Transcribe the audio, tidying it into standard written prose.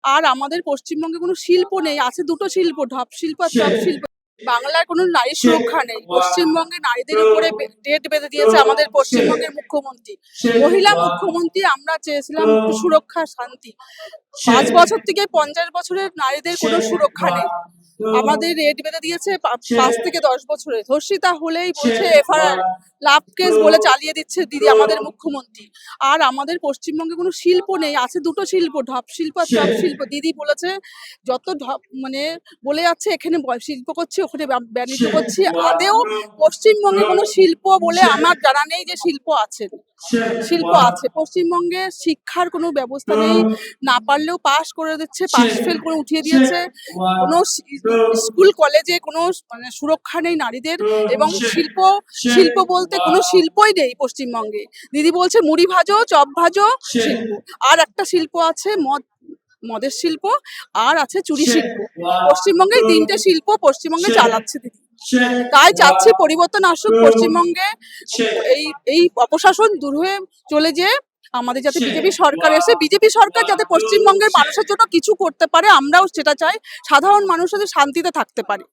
আর আমাদের পশ্চিমবঙ্গে কোনো শিল্প নেই, আছে দুটো শিল্প, ঢপ শিল্প আর চপ শিল্প। বাংলায় কোনো নারী সুরক্ষা নেই। পশ্চিমবঙ্গে নারীদের উপরে ডেট বেঁধে দিয়েছে আমাদের পশ্চিমবঙ্গের মুখ্যমন্ত্রী। মহিলা মুখ্যমন্ত্রী আমরা চেয়েছিলাম একটু সুরক্ষা, শান্তি। ৫ বছর থেকে ৫০ বছরের নারীদের কোনো সুরক্ষা নেই। আমাদের রেট বেঁধে দিয়েছে ৫ থেকে ১০ বছরে। ধর্ষিতা হলেই বলছে এফআইআর, লাভ কেস বলে চালিয়ে দিচ্ছে দিদি আমাদের মুখ্যমন্ত্রী। আর আমাদের পশ্চিমবঙ্গে কোনো শিল্প নেই, আছে দুটো শিল্প, ঢপ শিল্প আর চপ শিল্প। দিদি বলেছে যত ঢপ মানে বলে যাচ্ছে এখানে শিল্প করছি, ওখানে বাণিজ্য করছি। আদেও পশ্চিমবঙ্গে কোনো শিল্প বলে আমার জানা নেই যে শিল্প আছে। শিল্প আছে পশ্চিমবঙ্গে, শিক্ষার কোনো ব্যবস্থা নেই, না পারলেও পাস করে দিচ্ছে, পাস ফেল করে উঠিয়ে দিয়েছে। কোনো স্কুল কলেজে কোনো মানে সুরক্ষা নেই নারীদের। এবং শিল্প বলতে কোনো শিল্পই নেই পশ্চিমবঙ্গে। দিদি বলছে মুড়ি ভাজো, চপ ভাজো শিল্প। আর একটা শিল্প আছে মদের শিল্প, আর আছে চুরি শিল্প। পশ্চিমবঙ্গে ৩টে শিল্প পশ্চিমবঙ্গে চালাচ্ছে দিদি। তাই চাচ্ছি পরিবর্তন আসুক পশ্চিমবঙ্গে, এই অপশাসন দূর হয়ে চলে যেয়ে আমাদের যাতে বিজেপি সরকার এসে, বিজেপি সরকার যাতে পশ্চিমবঙ্গের মানুষের জন্য কিছু করতে পারে, আমরাও সেটা চাই। সাধারণ মানুষ যাতে শান্তিতে থাকতে পারে।